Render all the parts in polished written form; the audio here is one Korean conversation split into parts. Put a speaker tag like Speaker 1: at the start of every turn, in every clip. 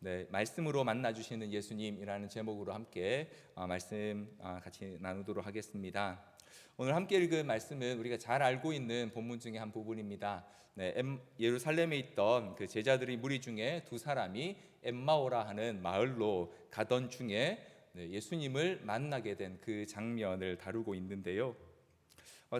Speaker 1: 네, 말씀으로 만나주시는 예수님이라는 제목으로 함께 말씀 같이 나누도록 하겠습니다. 오늘 함께 읽은 말씀은 우리가 잘 알고 있는 본문 중에 한 부분입니다. 네, 예루살렘에 있던 그 제자들이 무리 중에 두 사람이 엠마오라 하는 마을로 가던 중에 예수님을 만나게 된 그 장면을 다루고 있는데요.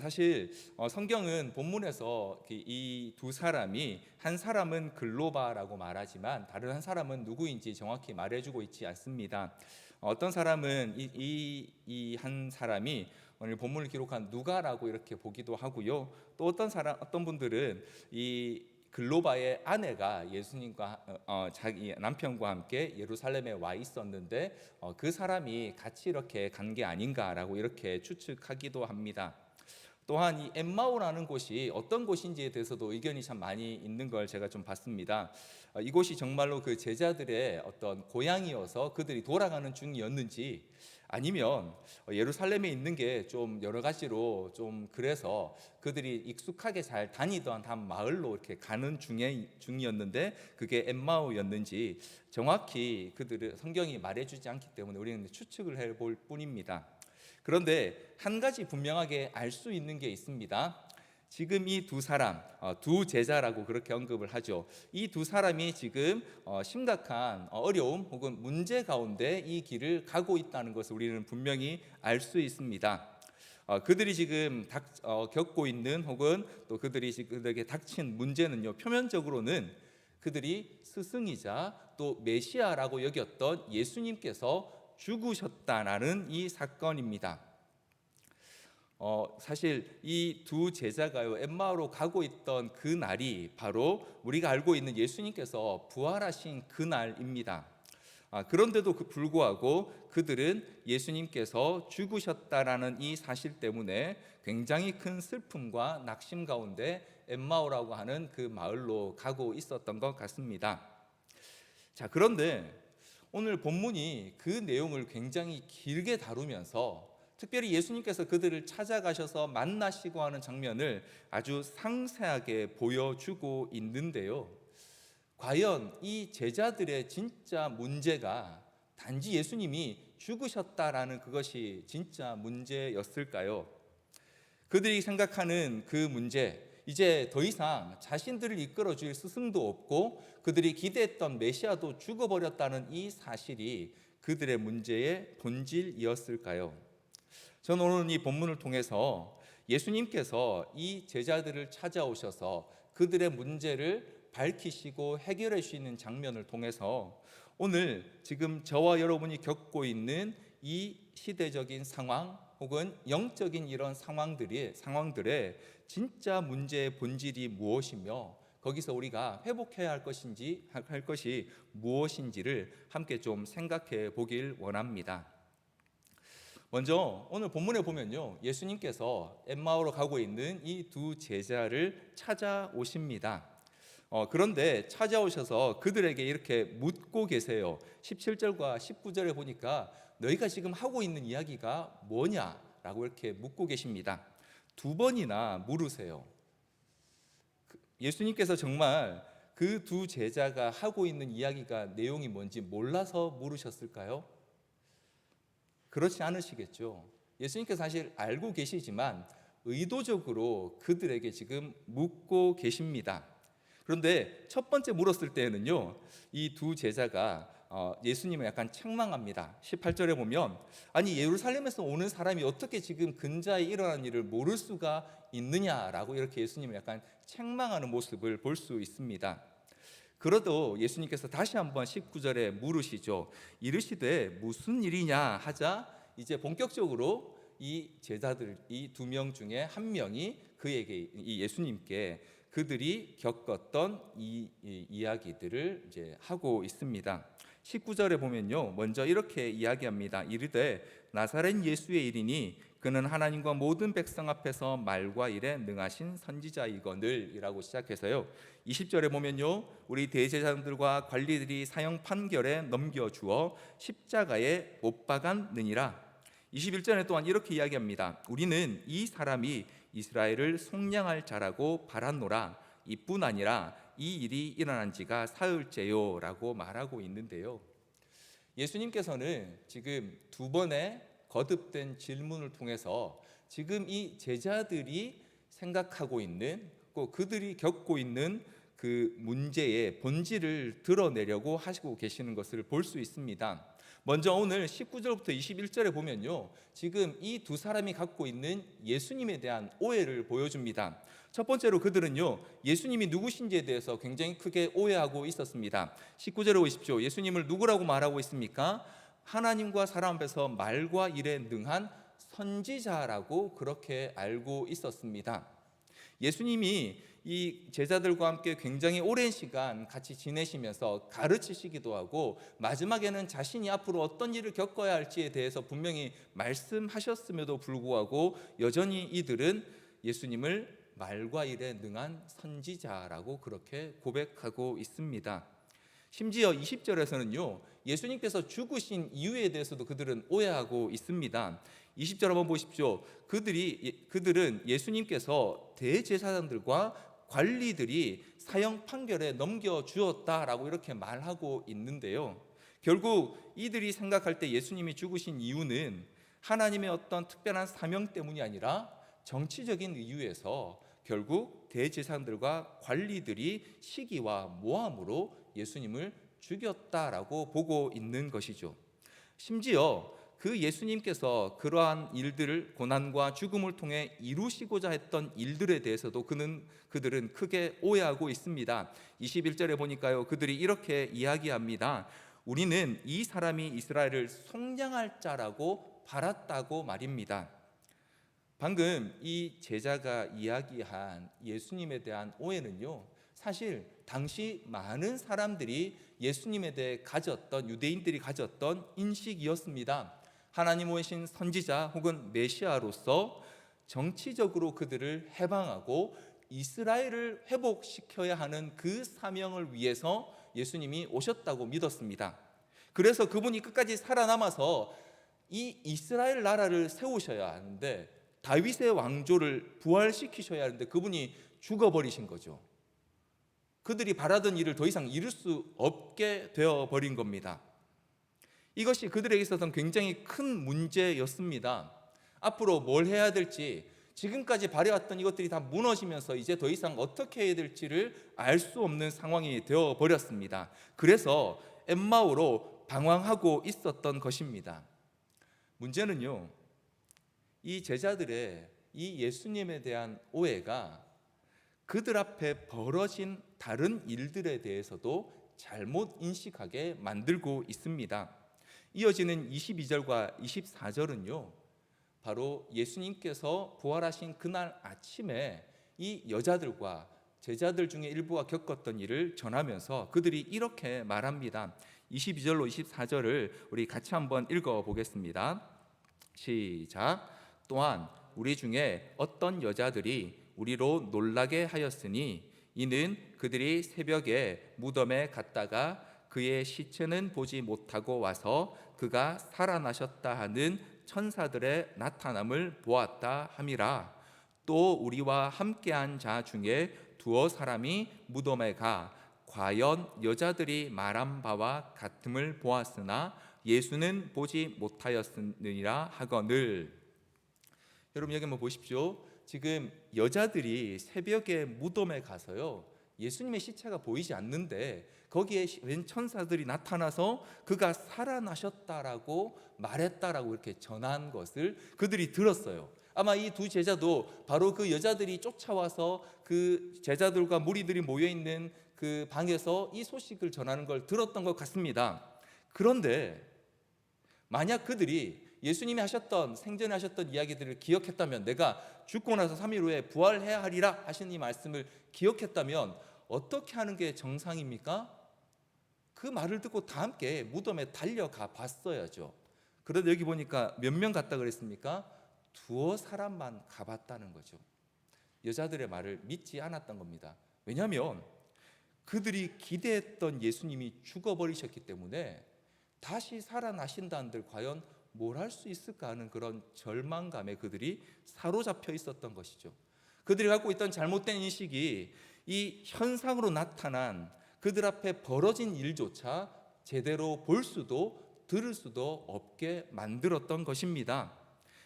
Speaker 1: 사실 성경은 본문에서 이 두 사람이 한 사람은 글로바라고 말하지만 다른 한 사람은 누구인지 정확히 말해주고 있지 않습니다. 어떤 사람은 이 한 사람이 오늘 본문을 기록한 누가라고 이렇게 보기도 하고요. 또 어떤 분들은 이 글로바의 아내가 예수님과 자기 남편과 함께 예루살렘에 와 있었는데 그 사람이 같이 이렇게 간 게 아닌가라고 이렇게 추측하기도 합니다. 또한 이 엠마오라는 곳이 어떤 곳인지에 대해서도 의견이 참 많이 있는 걸 제가 좀 봤습니다. 이곳이 정말로 그 제자들의 어떤 고향이어서 그들이 돌아가는 중이었는지, 아니면 예루살렘에 있는 게 좀 여러 가지로 좀 그래서 그들이 익숙하게 잘 다니던 한 마을로 이렇게 가는 중이었는데 그게 엠마오였는지 정확히 그들의 성경이 말해주지 않기 때문에 우리는 추측을 해볼 뿐입니다. 그런데 한 가지 분명하게 알 수 있는 게 있습니다. 지금 이 두 사람, 두 제자라고 그렇게 언급을 하죠. 이 두 사람이 지금 심각한 어려움 혹은 문제 가운데 이 길을 가고 있다는 것을 우리는 분명히 알 수 있습니다. 그들이 지금 겪고 있는 혹은 또 그들에게 닥친 문제는요, 표면적으로는 그들이 스승이자 또 메시아라고 여겼던 예수님께서 죽으셨다라는 이 사건입니다. 사실 이 두 제자가요 엠마오로 가고 있던 그 날이 바로 우리가 알고 있는 예수님께서 부활하신 그 날입니다. 그런데도 불구하고 그들은 예수님께서 죽으셨다라는 이 사실 때문에 굉장히 큰 슬픔과 낙심 가운데 엠마오라고 하는 그 마을로 가고 있었던 것 같습니다. 자, 그런데 오늘 본문이 그 내용을 굉장히 길게 다루면서 특별히 예수님께서 그들을 찾아가셔서 만나시고 하는 장면을 아주 상세하게 보여주고 있는데요. 과연 이 제자들의 진짜 문제가 단지 예수님이 죽으셨다라는 그것이 진짜 문제였을까요? 그들이 생각하는 그 문제, 이제 더 이상 자신들을 이끌어 줄 스승도 없고 그들이 기대했던 메시아도 죽어버렸다는 이 사실이 그들의 문제의 본질이었을까요? 저는 오늘 이 본문을 통해서 예수님께서 이 제자들을 찾아오셔서 그들의 문제를 밝히시고 해결해 주시는 장면을 통해서 오늘 지금 저와 여러분이 겪고 있는 이 시대적인 상황 혹은 영적인 이런 상황들의 진짜 문제의 본질이 무엇이며 거기서 우리가 회복해야 할 것이 무엇인지를 함께 좀 생각해 보길 원합니다. 먼저 오늘 본문에 보면요, 예수님께서 엠마오로 가고 있는 이 두 제자를 찾아오십니다. 그런데 찾아오셔서 그들에게 이렇게 묻고 계세요. 17절과 19절에 보니까 너희가 지금 하고 있는 이야기가 뭐냐라고 이렇게 묻고 계십니다. 두 번이나 물으세요. 예수님께서 정말 그 두 제자가 하고 있는 이야기가 내용이 뭔지 몰라서 물으셨을까요? 그렇지 않으시겠죠. 예수님께서 사실 알고 계시지만 의도적으로 그들에게 지금 묻고 계십니다. 그런데 첫 번째 물었을 때는요, 이 두 제자가 예수님을 약간 책망합니다. 18절에 보면 아니 예루살렘에서 오는 사람이 어떻게 지금 근자에 일어난 일을 모를 수가 있느냐라고 이렇게 예수님을 약간 책망하는 모습을 볼 수 있습니다. 그러도 예수님께서 다시 한번 19절에 물으시죠. 이르시되 무슨 일이냐 하자 이제 본격적으로 이 제자들 이 두 명 중에 한 명이 그에게 이 예수님께 그들이 겪었던 이 이야기들을 이제 하고 있습니다. 19절에 보면요, 먼저 이렇게 이야기합니다. 이르되 나사렛 예수의 일이니 그는 하나님과 모든 백성 앞에서 말과 일에 능하신 선지자이거늘이라고 시작해서요, 20절에 보면요, 우리 대제사장들과 관리들이 사형 판결에 넘겨주어 십자가에 못 박았느니라. 21절에 또한 이렇게 이야기합니다. 우리는 이 사람이 이스라엘을 속량할 자라고 바랐노라. 이뿐 아니라 이 일이 일어난 지가 사흘째요라고 말하고 있는데요. 예수님께서는 지금 두 번의 거듭된 질문을 통해서 지금 이 제자들이 생각하고 있는, 꼭 그들이 겪고 있는 그 문제의 본질을 드러내려고 하시고 계시는 것을 볼 수 있습니다. 먼저 오늘 19절부터 21절에 보면요, 지금 이 두 사람이 갖고 있는 예수님에 대한 오해를 보여줍니다. 첫 번째로 그들은요, 예수님이 누구신지에 대해서 굉장히 크게 오해하고 있었습니다. 19절에 보십시오. 예수님을 누구라고 말하고 있습니까? 하나님과 사람 앞에서 말과 일에 능한 선지자라고 그렇게 알고 있었습니다. 예수님이 이 제자들과 함께 굉장히 오랜 시간 같이 지내시면서 가르치시기도 하고, 마지막에는 자신이 앞으로 어떤 일을 겪어야 할지에 대해서 분명히 말씀하셨음에도 불구하고 여전히 이들은 예수님을 말과 일에 능한 선지자라고 그렇게 고백하고 있습니다. 심지어 20절에서는요, 예수님께서 죽으신 이유에 대해서도 그들은 오해하고 있습니다. 20절 한번 보십시오. 그들은 예수님께서 대제사장들과 관리들이 사형 판결에 넘겨주었다라고 이렇게 말하고 있는데요, 결국 이들이 생각할 때 예수님이 죽으신 이유는 하나님의 어떤 특별한 사명 때문이 아니라 정치적인 이유에서 결국 대제사장들과 관리들이 시기와 모함으로 예수님을 죽였다라고 보고 있는 것이죠. 심지어 그 예수님께서 그러한 일들을, 고난과 죽음을 통해 이루시고자 했던 일들에 대해서도 그들은 크게 오해하고 있습니다. 21절에 보니까요, 그들이 이렇게 이야기합니다. 우리는 이 사람이 이스라엘을 속량할 자라고 바랐다고 말입니다. 방금 이 제자가 이야기한 예수님에 대한 오해는요, 사실 당시 많은 사람들이 예수님에 대해 가졌던, 유대인들이 가졌던 인식이었습니다. 하나님 오신 선지자 혹은 메시아로서 정치적으로 그들을 해방하고 이스라엘을 회복시켜야 하는 그 사명을 위해서 예수님이 오셨다고 믿었습니다. 그래서 그분이 끝까지 살아남아서 이 이스라엘 나라를 세우셔야 하는데, 다윗의 왕조를 부활시키셔야 하는데 그분이 죽어버리신 거죠. 그들이 바라던 일을 더 이상 이룰 수 없게 되어버린 겁니다. 이것이 그들에게 있어서는 굉장히 큰 문제였습니다. 앞으로 뭘 해야 될지, 지금까지 바래왔던 이것들이 다 무너지면서 이제 더 이상 어떻게 해야 될지를 알 수 없는 상황이 되어버렸습니다. 그래서 엠마오로 방황하고 있었던 것입니다. 문제는요, 이 제자들의 이 예수님에 대한 오해가 그들 앞에 벌어진 다른 일들에 대해서도 잘못 인식하게 만들고 있습니다. 이어지는 22절과 24절은요, 바로 예수님께서 부활하신 그날 아침에 이 여자들과 제자들 중에 일부가 겪었던 일을 전하면서 그들이 이렇게 말합니다. 22절로 24절을 우리 같이 한번 읽어보겠습니다. 시작. 또한 우리 중에 어떤 여자들이 우리로 놀라게 하였으니 이는 그들이 새벽에 무덤에 갔다가 그의 시체는 보지 못하고 와서 그가 살아나셨다 하는 천사들의 나타남을 보았다 함이라. 또 우리와 함께한 자 중에 두어 사람이 무덤에 가 과연 여자들이 말한 바와 같음을 보았으나 예수는 보지 못하였느니라 하거늘. 여러분 여기 한번 보십시오. 지금 여자들이 새벽에 무덤에 가서요, 예수님의 시체가 보이지 않는데 거기에 웬 천사들이 나타나서 그가 살아나셨다라고 말했다라고 이렇게 전한 것을 그들이 들었어요. 아마 이 두 제자도 바로 그 여자들이 쫓아와서 그 제자들과 무리들이 모여있는 그 방에서 이 소식을 전하는 걸 들었던 것 같습니다. 그런데 만약 그들이 예수님이 하셨던, 생전에 하셨던 이야기들을 기억했다면, 내가 죽고 나서 3일 후에 부활해야 하리라 하신 이 말씀을 기억했다면 어떻게 하는 게 정상입니까? 그 말을 듣고 다 함께 무덤에 달려가 봤어야죠. 그런데 여기 보니까 몇 명 갔다 그랬습니까? 두어 사람만 가봤다는 거죠. 여자들의 말을 믿지 않았던 겁니다. 왜냐하면 그들이 기대했던 예수님이 죽어버리셨기 때문에 다시 살아나신다는들 과연 뭘 할 수 있을까 하는 그런 절망감에 그들이 사로잡혀 있었던 것이죠. 그들이 갖고 있던 잘못된 인식이 이 현상으로 나타난 그들 앞에 벌어진 일조차 제대로 볼 수도 들을 수도 없게 만들었던 것입니다.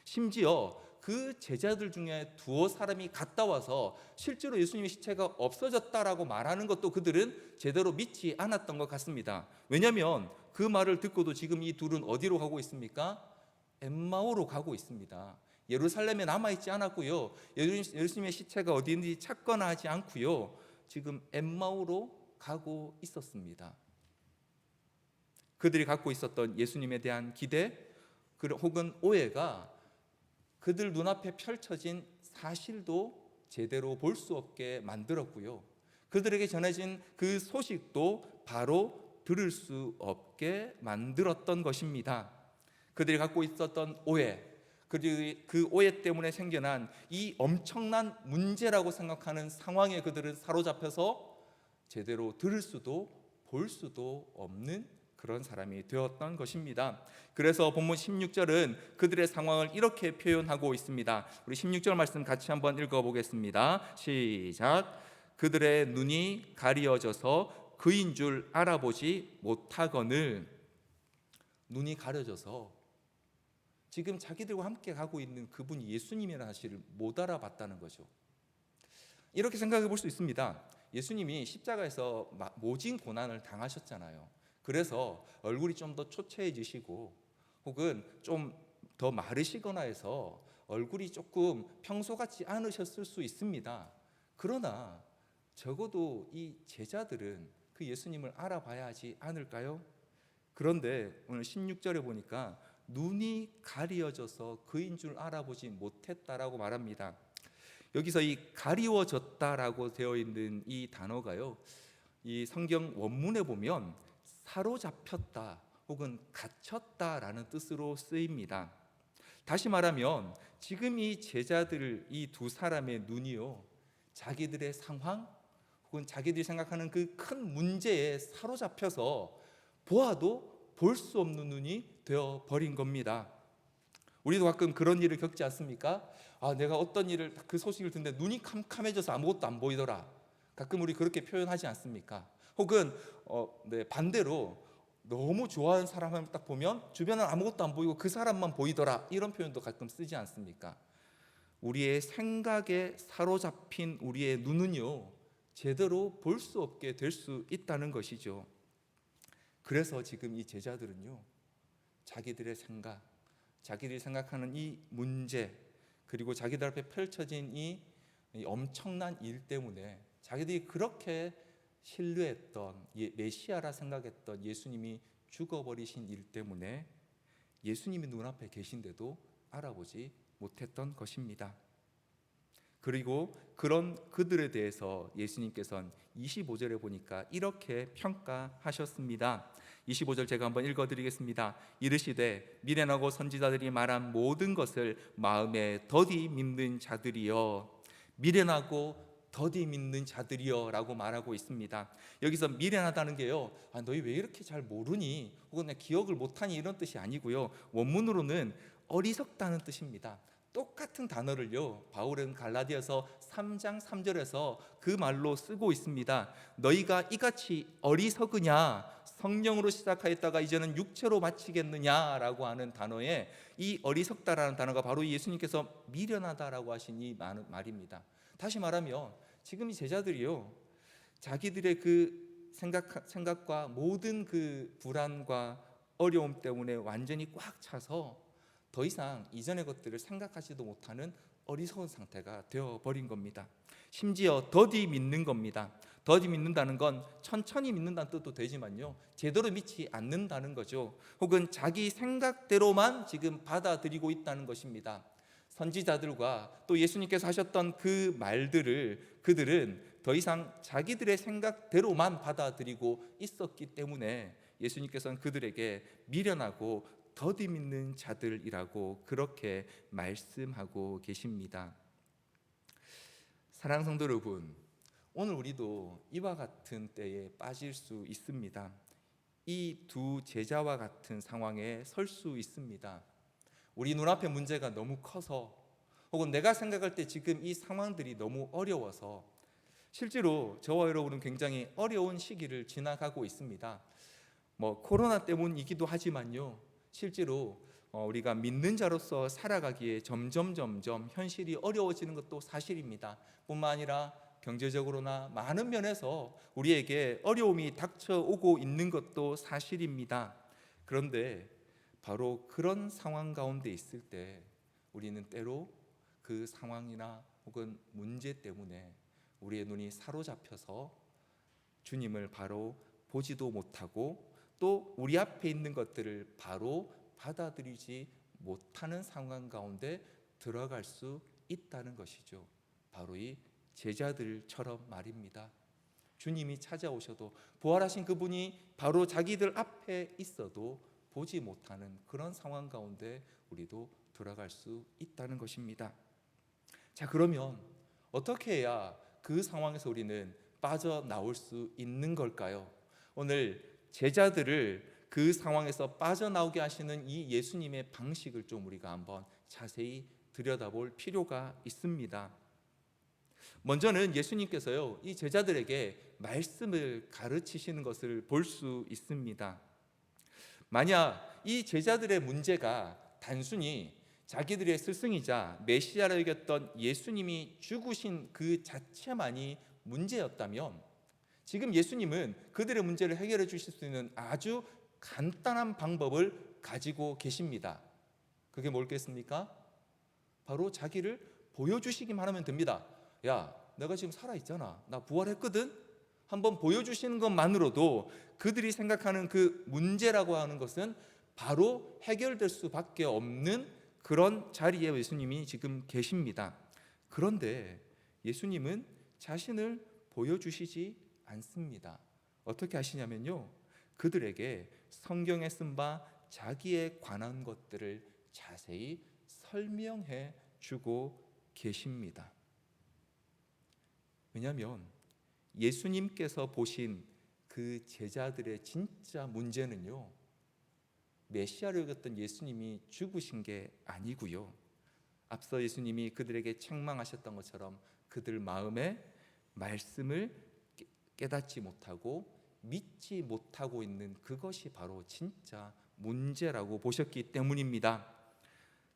Speaker 1: 심지어 그 제자들 중에 두어 사람이 갔다 와서 실제로 예수님의 시체가 없어졌다라고 말하는 것도 그들은 제대로 믿지 않았던 것 같습니다. 왜냐하면 그 말을 듣고도 지금 이 둘은 어디로 가고 있습니까? 엠마오로 가고 있습니다. 예루살렘에 남아있지 않았고요, 예수님의 시체가 어디 있는지 찾거나 하지 않고요, 지금 엠마오로 가고 있었습니다. 그들이 갖고 있었던 예수님에 대한 기대 혹은 오해가 그들 눈앞에 펼쳐진 사실도 제대로 볼 수 없게 만들었고요, 그들에게 전해진 그 소식도 바로 들을 수 없게 만들었던 것입니다. 그들이 갖고 있었던 오해, 그리고 그 오해 때문에 생겨난 이 엄청난 문제라고 생각하는 상황에 그들은 사로잡혀서 제대로 들을 수도 볼 수도 없는 그런 사람이 되었던 것입니다. 그래서 본문 16절은 그들의 상황을 이렇게 표현하고 있습니다. 우리 16절 말씀 같이 한번 읽어보겠습니다. 시작. 그들의 눈이 가리어져서 그인 줄 알아보지 못하거늘. 눈이 가려져서 지금 자기들과 함께 가고 있는 그분이 예수님이라는 사실을 못 알아봤다는 거죠. 이렇게 생각해 볼 수 있습니다. 예수님이 십자가에서 모진 고난을 당하셨잖아요. 그래서 얼굴이 좀 더 초췌해지시고 혹은 좀 더 마르시거나 해서 얼굴이 조금 평소 같지 않으셨을 수 있습니다. 그러나 적어도 이 제자들은 그 예수님을 알아봐야 하지 않을까요? 그런데 오늘 16절에 보니까 눈이 가리어져서 그인 줄 알아보지 못했다라고 말합니다. 여기서 이 가리워졌다라고 되어 있는 이 단어가요, 이 성경 원문에 보면 사로잡혔다 혹은 갇혔다라는 뜻으로 쓰입니다. 다시 말하면 지금 이 제자들, 이 두 사람의 눈이요, 자기들의 상황 혹은 자기들이 생각하는 그 큰 문제에 사로잡혀서 보아도 볼 수 없는 눈이 되어 버린 겁니다. 우리도 가끔 그런 일을 겪지 않습니까? 내가 어떤 일을, 그 소식을 듣는데 눈이 캄캄해져서 아무것도 안 보이더라. 가끔 우리 그렇게 표현하지 않습니까? 혹은 반대로 너무 좋아하는 사람을 딱 보면 주변은 아무것도 안 보이고 그 사람만 보이더라, 이런 표현도 가끔 쓰지 않습니까? 우리의 생각에 사로잡힌 우리의 눈은요, 제대로 볼 수 없게 될 수 있다는 것이죠. 그래서 지금 이 제자들은요, 자기들의 생각, 자기들이 생각하는 이 문제, 그리고 자기들 앞에 펼쳐진 이 엄청난 일 때문에 자기들이 그렇게 신뢰했던 메시아라 생각했던 예수님이 죽어버리신 일 때문에 예수님이 눈앞에 계신데도 알아보지 못했던 것입니다. 그리고 그런 그들에 대해서 예수님께서는 25절에 보니까 이렇게 평가하셨습니다. 25절 제가 한번 읽어드리겠습니다. 이르시되 미련하고 선지자들이 말한 모든 것을 마음에 더디 믿는 자들이여. 미련하고 더디 믿는 자들이여 라고 말하고 있습니다. 여기서 미련하다는 게요, 너희 왜 이렇게 잘 모르니 혹은 기억을 못하니 이런 뜻이 아니고요, 원문으로는 어리석다는 뜻입니다. 똑같은 단어를요, 바울은 갈라디아서 3장 3절에서 그 말로 쓰고 있습니다. 너희가 이같이 어리석으냐, 성령으로 시작하였다가 이제는 육체로 마치겠느냐라고 하는 단어에 이 어리석다라는 단어가 바로 예수님께서 미련하다라고 하신 이 말입니다. 다시 말하면 지금 이 제자들이요, 자기들의 그 생각과 모든 그 불안과 어려움 때문에 완전히 꽉 차서 더 이상 이전의 것들을 생각하지도 못하는 어리석은 상태가 되어버린 겁니다. 심지어 더디 믿는 겁니다. 더디 믿는다는 건 천천히 믿는다는 뜻도 되지만요, 제대로 믿지 않는다는 거죠. 혹은 자기 생각대로만 지금 받아들이고 있다는 것입니다. 선지자들과 또 예수님께서 하셨던 그 말들을 그들은 더 이상 자기들의 생각대로만 받아들이고 있었기 때문에 예수님께서는 그들에게 미련하고 더디 믿는 자들이라고 그렇게 말씀하고 계십니다. 사랑하는 성도 여러분, 오늘 우리도 이와 같은 때에 빠질 수 있습니다. 이 두 제자와 같은 상황에 설 수 있습니다. 우리 눈앞에 문제가 너무 커서 혹은 내가 생각할 때 지금 이 상황들이 너무 어려워서 실제로 저와 여러분은 굉장히 어려운 시기를 지나가고 있습니다. 코로나 때문이기도 하지만요, 실제로 우리가 믿는 자로서 살아가기에 점점 현실이 어려워지는 것도 사실입니다. 뿐만 아니라 경제적으로나 많은 면에서 우리에게 어려움이 닥쳐오고 있는 것도 사실입니다. 그런데 바로 그런 상황 가운데 있을 때 우리는 때로 그 상황이나 혹은 문제 때문에 우리의 눈이 사로잡혀서 주님을 바로 보지도 못하고 또 우리 앞에 있는 것들을 바로 받아들이지 못하는 상황 가운데 들어갈 수 있다는 것이죠. 바로 이 제자들처럼 말입니다. 주님이 찾아오셔도 부활하신 그분이 바로 자기들 앞에 있어도 보지 못하는 그런 상황 가운데 우리도 들어갈 수 있다는 것입니다. 자, 그러면 어떻게 해야 그 상황에서 우리는 빠져나올 수 있는 걸까요? 오늘 제자들을 그 상황에서 빠져나오게 하시는 이 예수님의 방식을 좀 우리가 한번 자세히 들여다볼 필요가 있습니다. 먼저는 예수님께서요, 이 제자들에게 말씀을 가르치시는 것을 볼 수 있습니다. 만약 이 제자들의 문제가 단순히 자기들의 스승이자 메시아라 여겼던 예수님이 죽으신 그 자체만이 문제였다면 지금 예수님은 그들의 문제를 해결해 주실 수 있는 아주 간단한 방법을 가지고 계십니다. 그게 뭘겠습니까? 바로 자기를 보여주시기만 하면 됩니다. 야, 내가 지금 살아있잖아. 나 부활했거든? 한번 보여주시는 것만으로도 그들이 생각하는 그 문제라고 하는 것은 바로 해결될 수밖에 없는 그런 자리에 예수님이 지금 계십니다. 그런데 예수님은 자신을 보여주시지 않습니다. 어떻게 하시냐면요, 그들에게 성경에 쓴 바 자기에 관한 것들을 자세히 설명해 주고 계십니다. 왜냐하면 예수님께서 보신 그 제자들의 진짜 문제는요, 메시아로 여겼던 예수님이 죽으신 게 아니고요, 앞서 예수님이 그들에게 책망하셨던 것처럼 그들 마음에 말씀을 깨닫지 못하고 믿지 못하고 있는 그것이 바로 진짜 문제라고 보셨기 때문입니다.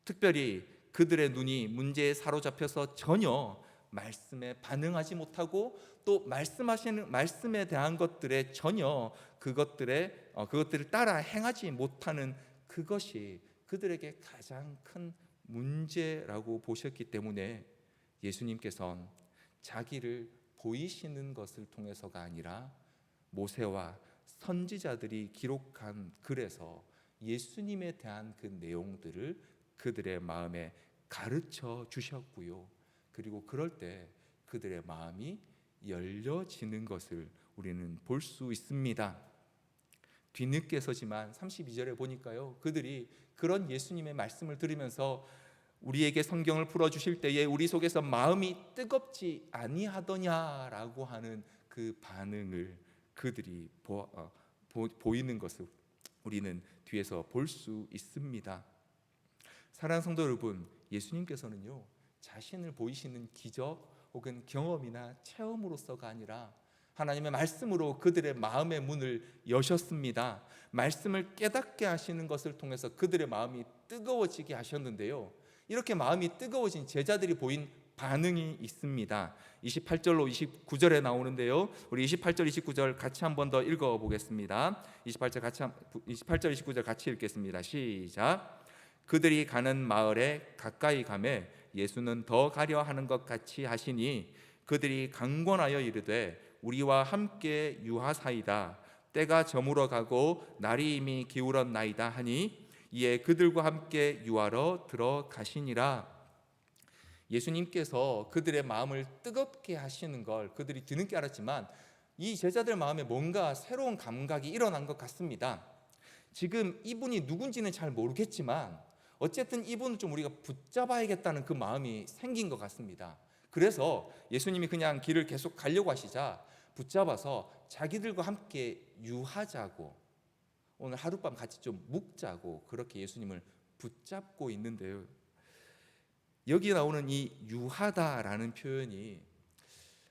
Speaker 1: 특별히 그들의 눈이 문제에 사로잡혀서 전혀 말씀에 반응하지 못하고 또 말씀하시는 말씀에 대한 것들에 전혀 그것들을 따라 행하지 못하는 그것이 그들에게 가장 큰 문제라고 보셨기 때문에 예수님께서는 자기를 보이시는 것을 통해서가 아니라 모세와 선지자들이 기록한 글에서 예수님에 대한 그 내용들을 그들의 마음에 가르쳐 주셨고요, 그리고 그럴 때 그들의 마음이 열려지는 것을 우리는 볼 수 있습니다. 뒤늦게서지만 32절에 보니까요, 그들이 그런 예수님의 말씀을 들으면서 우리에게 성경을 풀어주실 때에 우리 속에서 마음이 뜨겁지 아니하더냐라고 하는 그 반응을 그들이 보이는 것을 우리는 뒤에서 볼 수 있습니다. 사랑하는 성도 여러분, 예수님께서는요, 자신을 보이시는 기적 혹은 경험이나 체험으로서가 아니라 하나님의 말씀으로 그들의 마음의 문을 여셨습니다. 말씀을 깨닫게 하시는 것을 통해서 그들의 마음이 뜨거워지게 하셨는데요, 이렇게 마음이 뜨거워진 제자들이 보인 반응이 있습니다. 28절로 29절에 나오는데요, 우리 28절 29절 같이 한 번 더 읽어보겠습니다. 28절 29절 같이 읽겠습니다. 시작. 그들이 가는 마을에 가까이 가매 예수는 더 가려 하는 것 같이 하시니 그들이 강권하여 이르되 우리와 함께 유하사이다. 때가 저물어 가고 날이 이미 기울었나이다 하니 이에 그들과 함께 유하러 들어가시니라. 예수님께서 그들의 마음을 뜨겁게 하시는 걸 그들이 뒤늦게 알았지만 이 제자들 마음에 뭔가 새로운 감각이 일어난 것 같습니다. 지금 이분이 누군지는 잘 모르겠지만 어쨌든 이분을 좀 우리가 붙잡아야겠다는 그 마음이 생긴 것 같습니다. 그래서 예수님이 그냥 길을 계속 가려고 하시자 붙잡아서 자기들과 함께 유하자고, 오늘 하룻밤 같이 좀 묵자고 그렇게 예수님을 붙잡고 있는데요, 여기 나오는 이 유하다라는 표현이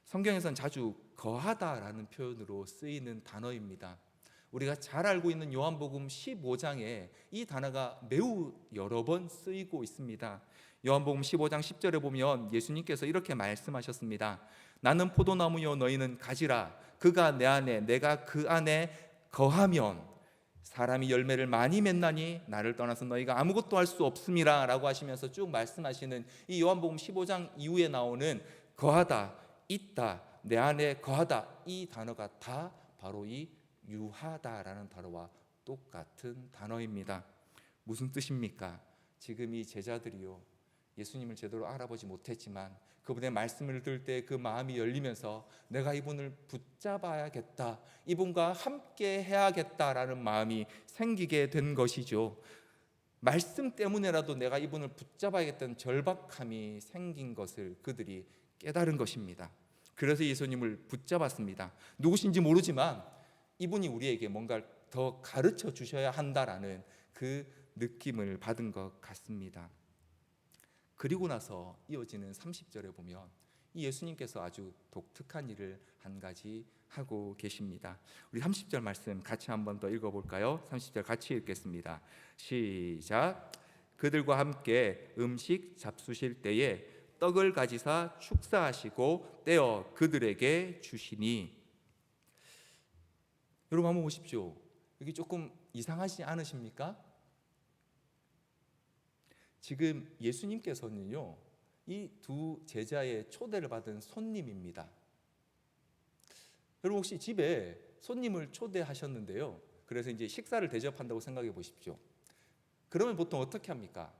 Speaker 1: 성경에서는 자주 거하다라는 표현으로 쓰이는 단어입니다. 우리가 잘 알고 있는 요한복음 15장에 이 단어가 매우 여러 번 쓰이고 있습니다. 요한복음 15장 10절에 보면 예수님께서 이렇게 말씀하셨습니다. 나는 포도나무요 너희는 가지라. 그가 내 안에 내가 그 안에 거하면 사람이 열매를 많이 맺나니 나를 떠나서 너희가 아무것도 할 수 없음이라 라고 하시면서 쭉 말씀하시는 이 요한복음 15장 이후에 나오는 거하다, 있다, 내 안에 거하다, 이 단어가 다 바로 이 유하다라는 단어와 똑같은 단어입니다. 무슨 뜻입니까? 지금 이 제자들이요, 예수님을 제대로 알아보지 못했지만 그분의 말씀을 들을 때 그 마음이 열리면서 내가 이분을 붙잡아야겠다, 이분과 함께 해야겠다라는 마음이 생기게 된 것이죠. 말씀 때문에라도 내가 이분을 붙잡아야겠다는 절박함이 생긴 것을 그들이 깨달은 것입니다. 그래서 예수님을 붙잡았습니다. 누구신지 모르지만 이분이 우리에게 뭔가를 더 가르쳐 주셔야 한다라는 그 느낌을 받은 것 같습니다. 그리고 나서 이어지는 30절에 보면 이 예수님께서 아주 독특한 일을 한 가지 하고 계십니다. 우리 30절 말씀 같이 한번 더 읽어볼까요? 30절 같이 읽겠습니다. 시작. 그들과 함께 음식 잡수실 때에 떡을 가지사 축사하시고 떼어 그들에게 주시니. 여러분 한번 보십시오. 여기 조금 이상하지 않으십니까? 지금 예수님께서는요, 이 두 제자의 초대를 받은 손님입니다. 여러분 혹시 집에 손님을 초대하셨는데요, 그래서 이제 식사를 대접한다고 생각해 보십시오. 그러면 보통 어떻게 합니까?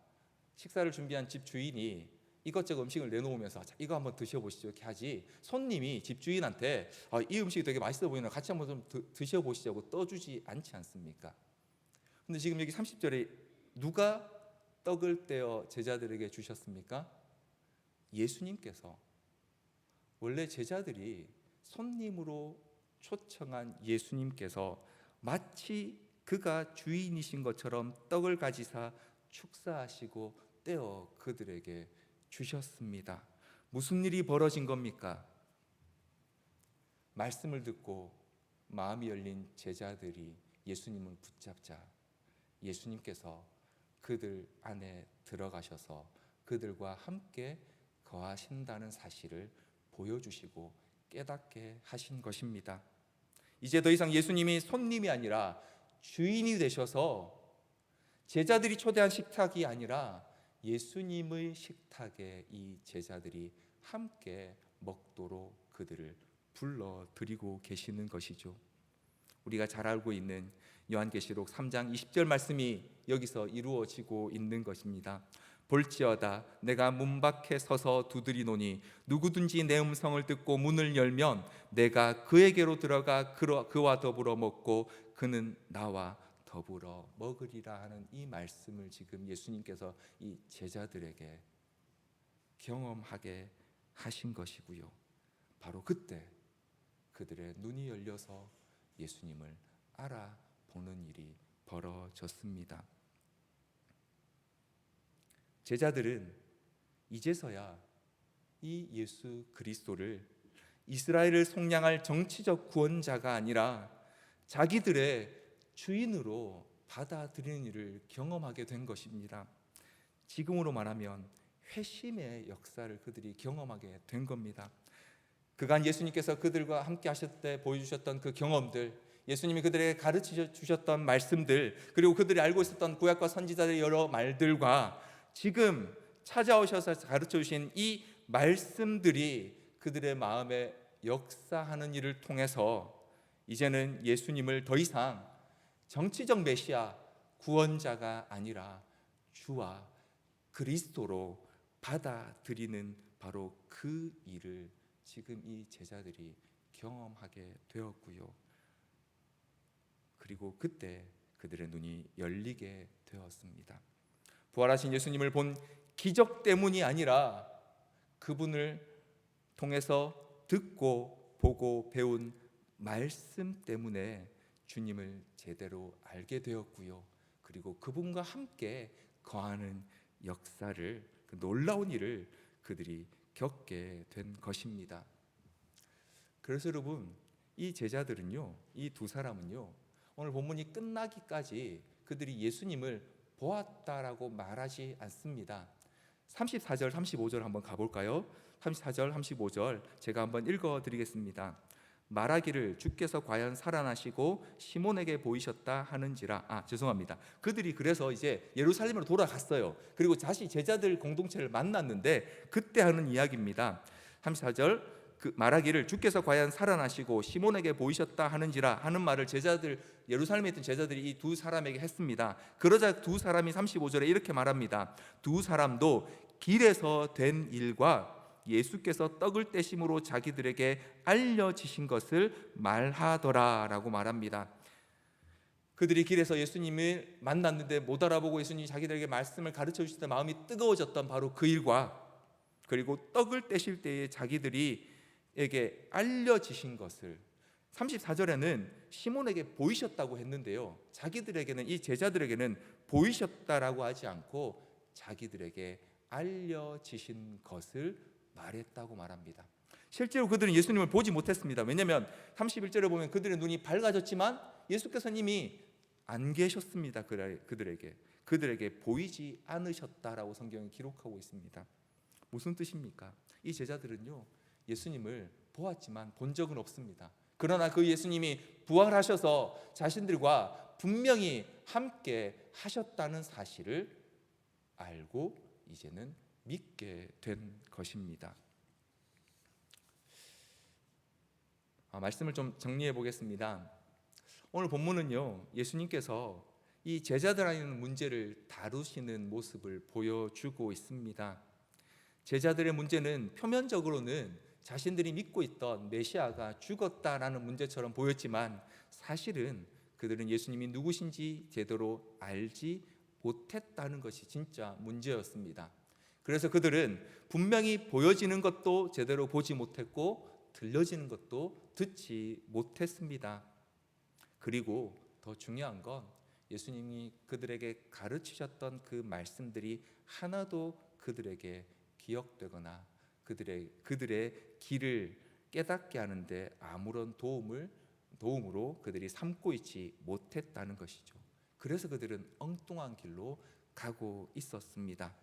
Speaker 1: 식사를 준비한 집 주인이 이것저것 음식을 내놓으면서 자, 이거 한번 드셔보시죠 이렇게 하지, 손님이 집 주인한테 이 음식이 되게 맛있어 보이나 같이 한번 좀 드셔보시자고 떠주지 않지 않습니까? 근데 지금 여기 30절에 누가 떡을 떼어 제자들에게 주셨습니까? 예수님께서. 원래 제자들이 손님으로 초청한 예수님께서 마치 그가 주인이신 것처럼 떡을 가지사 축사하시고 떼어 그들에게 주셨습니다. 무슨 일이 벌어진 겁니까? 말씀을 듣고 마음이 열린 제자들이 예수님을 붙잡자 예수님께서 그들 안에 들어가셔서 그들과 함께 거하신다는 사실을 보여주시고 깨닫게 하신 것입니다. 이제 더 이상 예수님이 손님이 아니라 주인이 되셔서 제자들이 초대한 식탁이 아니라 예수님의 식탁에 이 제자들이 함께 먹도록 그들을 불러드리고 계시는 것이죠. 우리가 잘 알고 있는 요한계시록 3장 20절 말씀이 여기서 이루어지고 있는 것입니다. 볼지어다 내가 문 밖에 서서 두드리노니 누구든지 내 음성을 듣고 문을 열면 내가 그에게로 들어가 그와 더불어 먹고 그는 나와 더불어 먹으리라 하는 이 말씀을 지금 예수님께서 이 제자들에게 경험하게 하신 것이고요. 바로 그때 그들의 눈이 열려서 예수님을 알아보는 일이 벌어졌습니다. 제자들은 이제서야 이 예수 그리스도를 이스라엘을 속량할 정치적 구원자가 아니라 자기들의 주인으로 받아들이는 일을 경험하게 된 것입니다. 지금으로 말하면 회심의 역사를 그들이 경험하게 된 겁니다. 그간 예수님께서 그들과 함께 하실 때 보여주셨던 그 경험들, 예수님이 그들에게 가르쳐 주셨던 말씀들, 그리고 그들이 알고 있었던 구약과 선지자들의 여러 말들과 지금 찾아오셔서 가르쳐 주신 이 말씀들이 그들의 마음에 역사하는 일을 통해서 이제는 예수님을 더 이상 정치적 메시아 구원자가 아니라 주와 그리스도로 받아들이는 바로 그 일을 지금 이 제자들이 경험하게 되었고요. 그리고 그때 그들의 눈이 열리게 되었습니다. 부활하신 예수님을 본 기적 때문이 아니라 그분을 통해서 듣고 보고 배운 말씀 때문에 주님을 제대로 알게 되었고요. 그리고 그분과 함께 거하는 역사를 그 놀라운 일을 그들이 겪게 된 것입니다. 그래서 여러분, 이 제자들은요, 이 두 사람은요, 오늘 본문이 끝나기까지 그들이 예수님을 보았다라고 말하지 않습니다. 34절, 35절 한번 가볼까요? 34절, 35절 제가 한번 읽어드리겠습니다. 말하기를 주께서 과연 살아나시고 시몬에게 보이셨다 하는지라. 죄송합니다. 그들이 그래서 이제 예루살렘으로 돌아갔어요. 그리고 다시 제자들 공동체를 만났는데 그때 하는 이야기입니다. 34절 말하기를 주께서 과연 살아나시고 시몬에게 보이셨다 하는지라 하는 말을 제자들, 예루살렘에 있던 제자들이 이 두 사람에게 했습니다. 그러자 두 사람이 35절에 이렇게 말합니다. 두 사람도 길에서 된 일과 예수께서 떡을 떼심으로 자기들에게 알려지신 것을 말하더라라고 말합니다. 그들이 길에서 예수님을 만났는데 못 알아보고 예수님이 자기들에게 말씀을 가르쳐 주실 때 마음이 뜨거워졌던 바로 그 일과, 그리고 떡을 떼실 때에 자기들에게 알려지신 것을, 34절에는 시몬에게 보이셨다고 했는데요, 자기들에게는, 이 제자들에게는 보이셨다라고 하지 않고 자기들에게 알려지신 것을 말했다고 말합니다. 실제로 그들은 예수님을 보지 못했습니다. 왜냐하면 31절에 보면 그들의 눈이 밝아졌지만 예수께서는 이미 안 계셨습니다. 그들에게 보이지 않으셨다라고 성경이 기록하고 있습니다. 무슨 뜻입니까? 이 제자들은요, 예수님을 보았지만 본 적은 없습니다. 그러나 그 예수님이 부활하셔서 자신들과 분명히 함께 하셨다는 사실을 알고 이제는 믿게 된 것입니다. 말씀을 좀 정리해 보겠습니다. 오늘 본문은요, 예수님께서 이 제자들이라는 문제를 다루시는 모습을 보여주고 있습니다. 제자들의 문제는 표면적으로는 자신들이 믿고 있던 메시아가 죽었다라는 문제처럼 보였지만 사실은 그들은 예수님이 누구신지 제대로 알지 못했다는 것이 진짜 문제였습니다. 그래서 그들은 분명히 보여지는 것도 제대로 보지 못했고 들려지는 것도 듣지 못했습니다. 그리고 더 중요한 건 예수님이 그들에게 가르치셨던 그 말씀들이 하나도 그들에게 기억되거나 그들의 길을 깨닫게 하는데 아무런 도움으로 그들이 삼고 있지 못했다는 것이죠. 그래서 그들은 엉뚱한 길로 가고 있었습니다.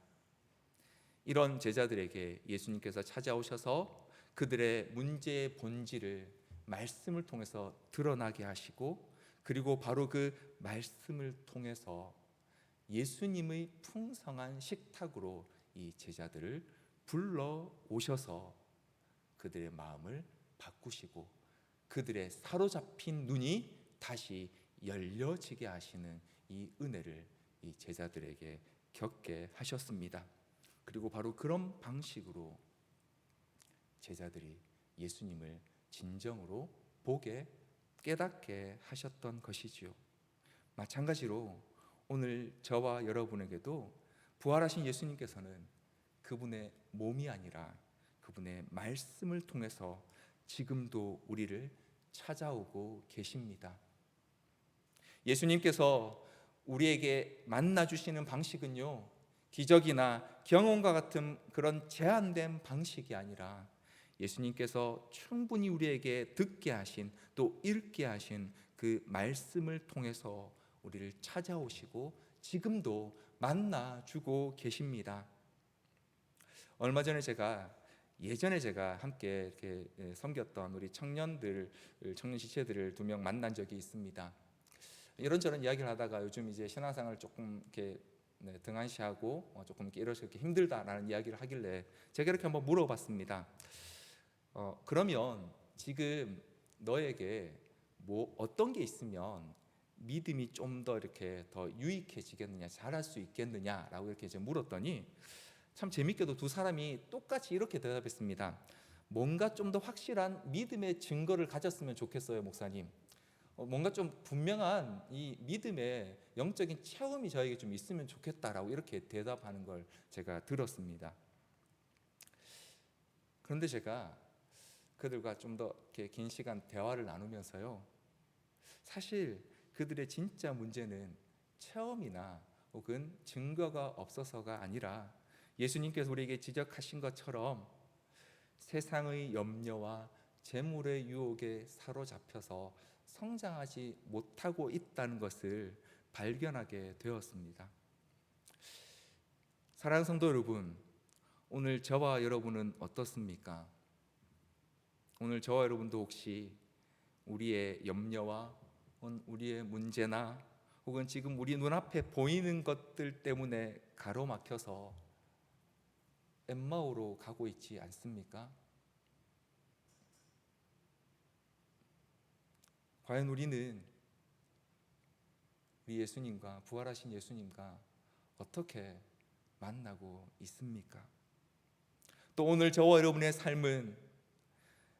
Speaker 1: 이런 제자들에게 예수님께서 찾아오셔서 그들의 문제의 본질을 말씀을 통해서 드러나게 하시고, 그리고 바로 그 말씀을 통해서 예수님의 풍성한 식탁으로 이 제자들을 불러 오셔서 그들의 마음을 바꾸시고 그들의 사로잡힌 눈이 다시 열려지게 하시는 이 은혜를 이 제자들에게 겪게 하셨습니다. 그리고 바로 그런 방식으로 제자들이 예수님을 진정으로 보게, 깨닫게 하셨던 것이지요. 마찬가지로 오늘 저와 여러분에게도 부활하신 예수님께서는 그분의 몸이 아니라 그분의 말씀을 통해서 지금도 우리를 찾아오고 계십니다. 예수님께서 우리에게 만나주시는 방식은요, 기적이나 경험과 같은 그런 제한된 방식이 아니라 예수님께서 충분히 우리에게 듣게 하신, 또 읽게 하신 그 말씀을 통해서 우리를 찾아오시고 지금도 만나주고 계십니다. 얼마 전에 예전에 제가 함께 이렇게 섬겼던 우리 청년 지체들을 2명 만난 적이 있습니다. 이런저런 이야기를 하다가 요즘 이제 신앙생활을 조금 이렇게 등한시하고 조금 이렇게 힘들다라는 이야기를 하길래 제가 이렇게 한번 물어봤습니다. 그러면 지금 너에게 뭐 어떤 게 있으면 믿음이 좀 더 이렇게 더 유익해지겠느냐, 잘할 수 있겠느냐라고 이렇게 이제 물었더니 참 재밌게도 두 사람이 똑같이 이렇게 대답했습니다. 뭔가 좀 더 확실한 믿음의 증거를 가졌으면 좋겠어요, 목사님. 뭔가 좀 분명한 이 믿음의 영적인 체험이 저에게 좀 있으면 좋겠다라고 이렇게 대답하는 걸 제가 들었습니다. 그런데 제가 그들과 좀 더 긴 시간 대화를 나누면서요, 사실 그들의 진짜 문제는 체험이나 혹은 증거가 없어서가 아니라 예수님께서 우리에게 지적하신 것처럼 세상의 염려와 재물의 유혹에 사로잡혀서 성장하지 못하고 있다는 것을 발견하게 되었습니다. 사랑하는 성도 여러분, 오늘 저와 여러분은 어떻습니까? 오늘 저와 여러분도 혹시 우리의 염려와 우리의 문제나 혹은 지금 우리 눈앞에 보이는 것들 때문에 가로막혀서 엠마오로 가고 있지 않습니까? 과연 우리는 우리 예수님과, 부활하신 예수님과 어떻게 만나고 있습니까? 또 오늘 저와 여러분의 삶은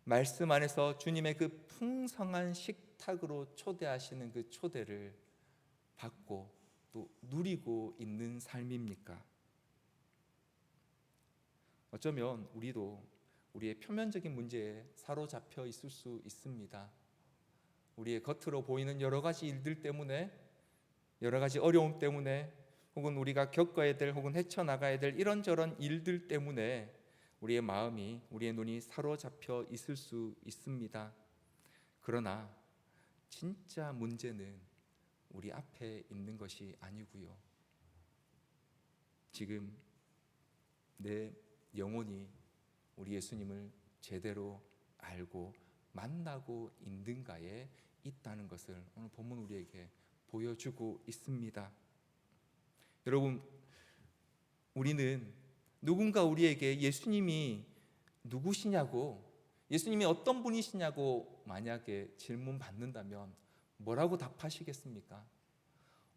Speaker 1: 말씀 안에서 주님의 그 풍성한 식탁으로 초대하시는 그 초대를 받고 또 누리고 있는 삶입니까? 어쩌면 우리도 우리의 표면적인 문제에 사로잡혀 있을 수 있습니다. 우리의 겉으로 보이는 여러 가지 일들 때문에, 여러 가지 어려움 때문에, 혹은 우리가 겪어야 될 혹은 헤쳐나가야 될 이런저런 일들 때문에 우리의 마음이, 우리의 눈이 사로잡혀 있을 수 있습니다. 그러나 진짜 문제는 우리 앞에 있는 것이 아니고요, 지금 내 영혼이 우리 예수님을 제대로 알고 만나고 있는가에 있다는 것을 오늘 본문 우리에게 보여주고 있습니다. 여러분, 우리는 누군가 우리에게 예수님이 누구시냐고, 예수님이 어떤 분이시냐고 만약에 질문 받는다면 뭐라고 답하시겠습니까?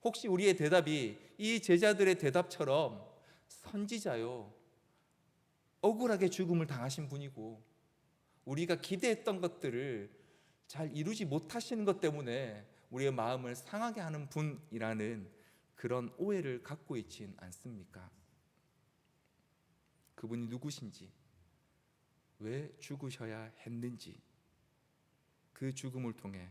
Speaker 1: 혹시 우리의 대답이 이 제자들의 대답처럼 선지자요, 억울하게 죽음을 당하신 분이고 우리가 기대했던 것들을 잘 이루지 못하시는 것 때문에 우리의 마음을 상하게 하는 분이라는 그런 오해를 갖고 있진 않습니까? 그분이 누구신지, 왜 죽으셔야 했는지, 그 죽음을 통해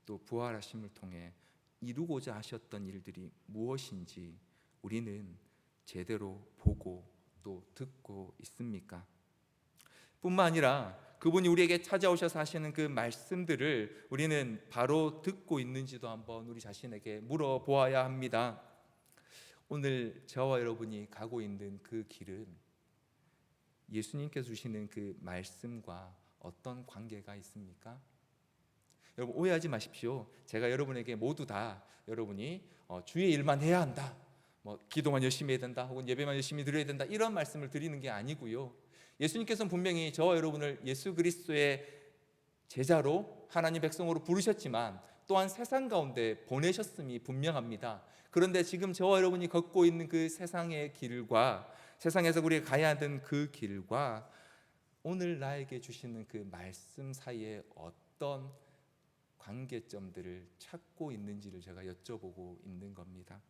Speaker 1: 또 부활하심을 통해 이루고자 하셨던 일들이 무엇인지 우리는 제대로 보고 또 듣고 있습니까? 뿐만 아니라 그분이 우리에게 찾아오셔서 하시는 그 말씀들을 우리는 바로 듣고 있는지도 한번 우리 자신에게 물어보아야 합니다. 오늘 저와 여러분이 가고 있는 그 길은 예수님께서 주시는 그 말씀과 어떤 관계가 있습니까? 여러분, 오해하지 마십시오. 제가 여러분에게 모두 다 여러분이 주의 일만 해야 한다, 기도만 열심히 해야 된다, 혹은 예배만 열심히 드려야 된다, 이런 말씀을 드리는 게 아니고요, 예수님께서는 분명히 저와 여러분을 예수 그리스도의 제자로 하나님 백성으로 부르셨지만 또한 세상 가운데 보내셨음이 분명합니다. 그런데 지금 저와 여러분이 걷고 있는 그 세상의 길과, 세상에서 우리가 가야 하는 그 길과 오늘 나에게 주시는 그 말씀 사이에 어떤 관계점들을 찾고 있는지를 제가 여쭤보고 있는 겁니다.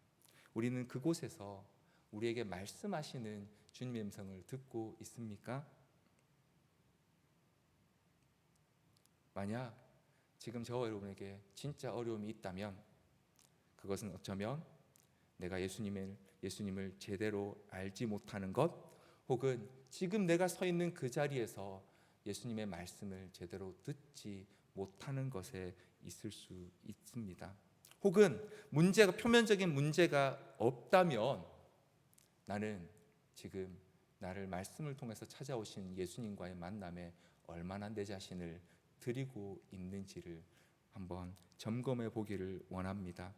Speaker 1: 우리는 그곳에서 우리에게 말씀하시는 주님의 음성을 듣고 있습니까? 만약 지금 저와 여러분에게 진짜 어려움이 있다면 그것은 어쩌면 내가 예수님을 제대로 알지 못하는 것, 혹은 지금 내가 서 있는 그 자리에서 예수님의 말씀을 제대로 듣지 못하는 것에 있을 수 있습니다. 혹은 표면적인 문제가 없다면 나는 지금 나를 말씀을 통해서 찾아오신 예수님과의 만남에 얼마나 내 자신을 드리고 있는지를 한번 점검해 보기를 원합니다.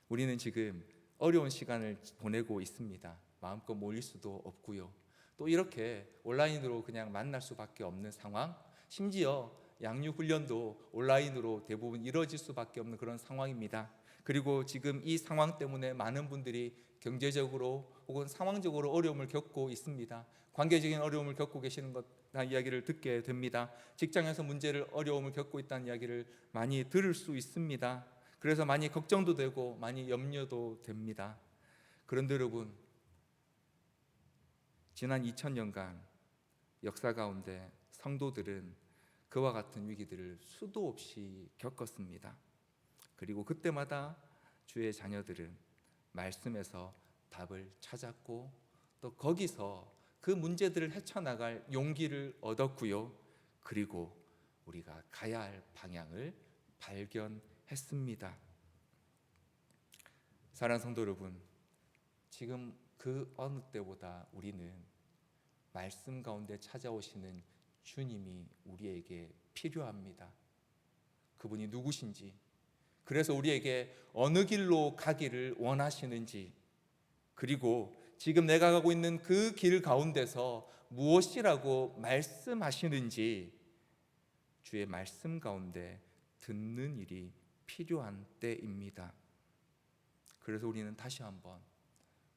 Speaker 1: 우리는 지금 어려운 시간을 보내고 있습니다. 마음껏 모일 수도 없고요, 또 이렇게 온라인으로 그냥 만날 수밖에 없는 상황, 심지어 양육 훈련도 온라인으로 대부분 이루어질 수밖에 없는 그런 상황입니다. 그리고 지금 이 상황 때문에 많은 분들이 경제적으로 혹은 상황적으로 어려움을 겪고 있습니다. 관계적인 어려움을 겪고 계시는 것 이야기를 듣게 됩니다. 직장에서 어려움을 겪고 있다는 이야기를 많이 들을 수 있습니다. 그래서 많이 걱정도 되고 많이 염려도 됩니다. 그런데 여러분, 지난 2000년간 역사 가운데 성도들은 그와 같은 위기들을 수도 없이 겪었습니다. 그리고 그때마다 주의 자녀들은 말씀에서 답을 찾았고 또 거기서 그 문제들을 헤쳐나갈 용기를 얻었고요. 그리고 우리가 가야 할 방향을 발견했습니다. 사랑하는 성도 여러분, 지금 그 어느 때보다 우리는 말씀 가운데 찾아오시는 주님이 우리에게 필요합니다. 그분이 누구신지, 그래서 우리에게 어느 길로 가기를 원하시는지, 그리고 지금 내가 가고 있는 그 길 가운데서 무엇이라고 말씀하시는지 주의 말씀 가운데 듣는 일이 필요한 때입니다. 그래서 우리는 다시 한번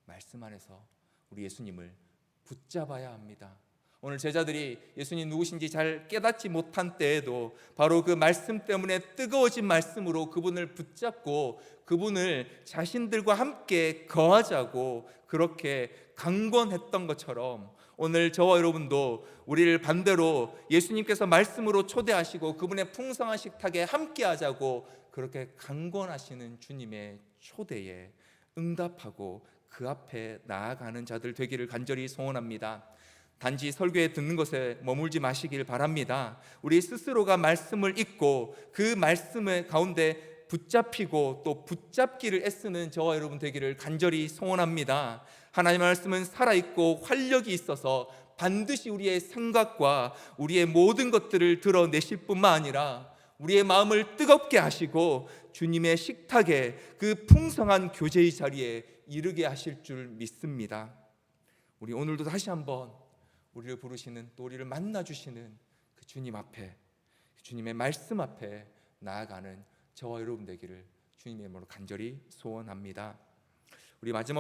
Speaker 1: 말씀 안에서 우리 예수님을 붙잡아야 합니다. 오늘 제자들이 예수님 누구신지 잘 깨닫지 못한 때에도 바로 그 말씀 때문에 뜨거워진 말씀으로 그분을 붙잡고 그분을 자신들과 함께 거하자고 그렇게 강권했던 것처럼 오늘 저와 여러분도 우리를 반대로 예수님께서 말씀으로 초대하시고 그분의 풍성한 식탁에 함께 하자고 그렇게 강권하시는 주님의 초대에 응답하고 그 앞에 나아가는 자들 되기를 간절히 소원합니다. 단지 설교에 듣는 것에 머물지 마시길 바랍니다. 우리 스스로가 말씀을 읽고 그 말씀의 가운데 붙잡히고 또 붙잡기를 애쓰는 저와 여러분 되기를 간절히 소원합니다. 하나님의 말씀은 살아있고 활력이 있어서 반드시 우리의 생각과 우리의 모든 것들을 드러내실 뿐만 아니라 우리의 마음을 뜨겁게 하시고 주님의 식탁에 그 풍성한 교제의 자리에 이르게 하실 줄 믿습니다. 우리 오늘도 다시 한번 우리를 부르시는 또 우리를 만나주시는 그 주님 앞에, 주님의 말씀 앞에 나아가는 저와 여러분 되기를 주님의 이름으로 간절히 소원합니다. 우리 마지막